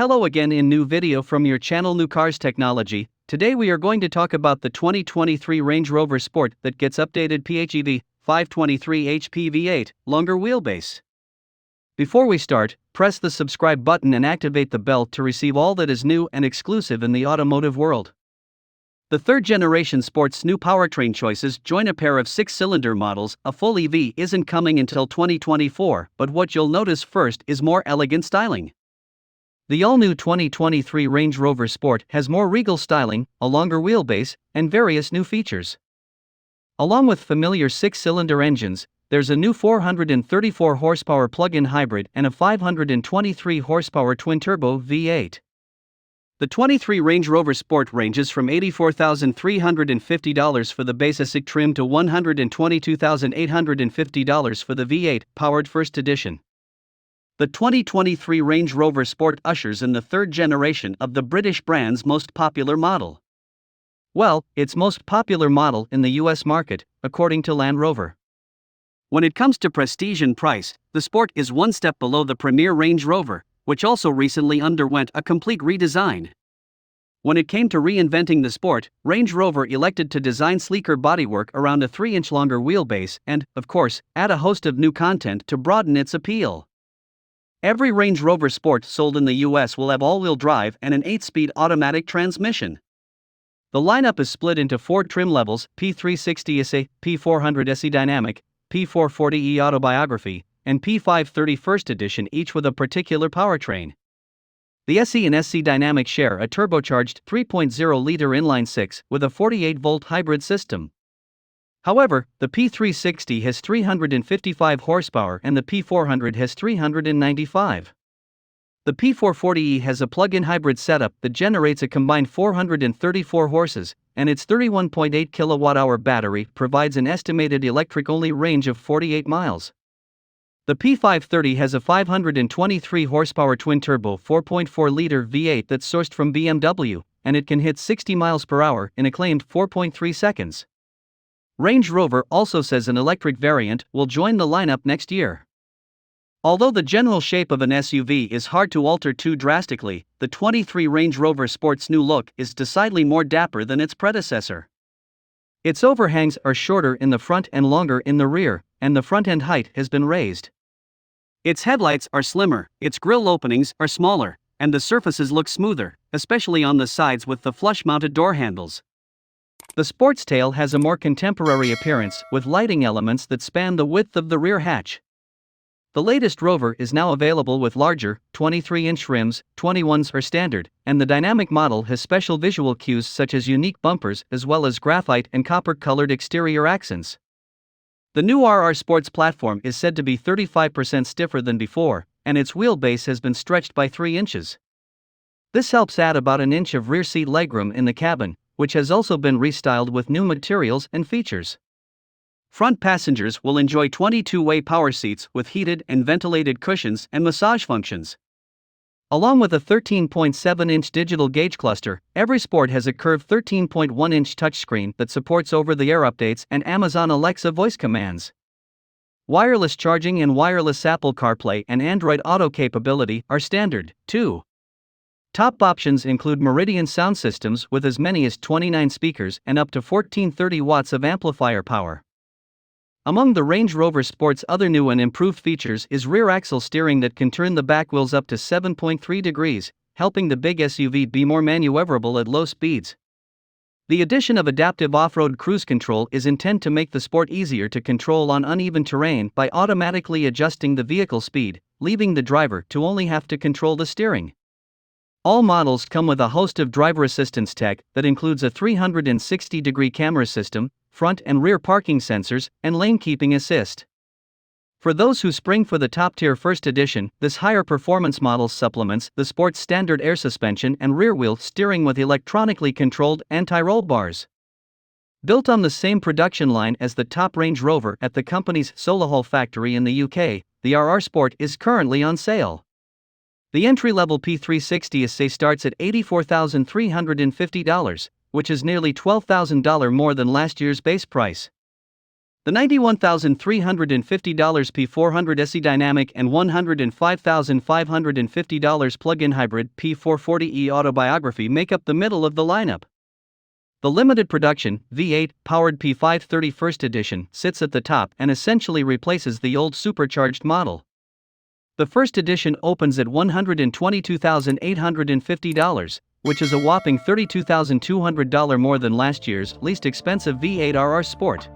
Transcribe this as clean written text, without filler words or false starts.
Hello again in new video from your channel New Cars Technology. Today we are going to talk about the 2023 Range Rover Sport that gets updated PHEV 523 HP V8, longer wheelbase. Before we start, press the subscribe button and activate the bell to receive all that is new and exclusive in the automotive world. The third generation Sport's new powertrain choices join a pair of 6-cylinder models. A full EV isn't coming until 2024, but what you'll notice first is more elegant styling. The all-new 2023 Range Rover Sport has more regal styling, a longer wheelbase, and various new features. Along with familiar 6-cylinder engines, there's a new 434 horsepower plug-in hybrid and a 523 horsepower twin-turbo V8. The 23 Range Rover Sport ranges from $84,350 for the basic trim to $122,850 for the V8 powered first edition. The 2023 Range Rover Sport ushers in the third generation of the British brand's most popular model. Well, its most popular model in the US market, according to Land Rover. When it comes to prestige and price, the Sport is one step below the premier Range Rover, which also recently underwent a complete redesign. When it came to reinventing the Sport, Range Rover elected to design sleeker bodywork around a 3-inch longer wheelbase and, of course, add a host of new content to broaden its appeal. Every Range Rover Sport sold in the US will have all-wheel drive and an 8-speed automatic transmission. The lineup is split into 4 trim levels: P360 SE, P400 SE Dynamic, P440e Autobiography, and P530 First Edition, each with a particular powertrain. The SE and SC Dynamic share a turbocharged 3.0-liter inline-6 with a 48-volt hybrid system. However, the P360 has 355 horsepower and the P400 has 395. The P440e has a plug-in hybrid setup that generates a combined 434 horses, and its 31.8 kWh battery provides an estimated electric-only range of 48 miles. The P530 has a 523 horsepower twin-turbo 4.4-liter V8 that's sourced from BMW, and it can hit 60 miles per hour in a claimed 4.3 seconds. Range Rover also says an electric variant will join the lineup next year. Although the general shape of an SUV is hard to alter too drastically, the 23 Range Rover Sport's new look is decidedly more dapper than its predecessor. Its overhangs are shorter in the front and longer in the rear, and the front end height has been raised. Its headlights are slimmer, its grille openings are smaller, and the surfaces look smoother, especially on the sides with the flush-mounted door handles. The Sport's tail has a more contemporary appearance with lighting elements that span the width of the rear hatch. The latest Rover is now available with larger, 23-inch rims. 21s are standard, and the dynamic model has special visual cues such as unique bumpers as well as graphite and copper-colored exterior accents. The new RR Sports platform is said to be 35% stiffer than before, and its wheelbase has been stretched by 3 inches. This helps add about an inch of rear seat legroom in the cabin, which has also been restyled with new materials and features. Front passengers will enjoy 22-way power seats with heated and ventilated cushions and massage functions. Along with a 13.7-inch digital gauge cluster, every Sport has a curved 13.1-inch touchscreen that supports over-the-air updates and Amazon Alexa voice commands. Wireless charging and wireless Apple CarPlay and Android Auto capability are standard, too. Top options include Meridian sound systems with as many as 29 speakers and up to 1430 watts of amplifier power. Among the Range Rover Sport's other new and improved features is rear axle steering that can turn the back wheels up to 7.3 degrees, helping the big SUV be more maneuverable at low speeds. The addition of adaptive off-road cruise control is intended to make the Sport easier to control on uneven terrain by automatically adjusting the vehicle speed, leaving the driver to only have to control the steering. All models come with a host of driver assistance tech that includes a 360-degree camera system, front and rear parking sensors, and lane keeping assist. For those who spring for the top-tier first edition, this higher performance model supplements the Sport's standard air suspension and rear-wheel steering with electronically controlled anti-roll bars. Built on the same production line as the top Range Rover at the company's Solihull factory in the UK, the RR Sport is currently on sale. The entry-level P360 SE starts at $84,350, which is nearly $12,000 more than last year's base price. The $91,350 P400 SE Dynamic and $105,550 plug-in hybrid P440e Autobiography make up the middle of the lineup. The limited production V8 powered P530 First Edition sits at the top and essentially replaces the old supercharged model. The First Edition opens at $122,850, which is a whopping $32,200 more than last year's least expensive V8 RR Sport.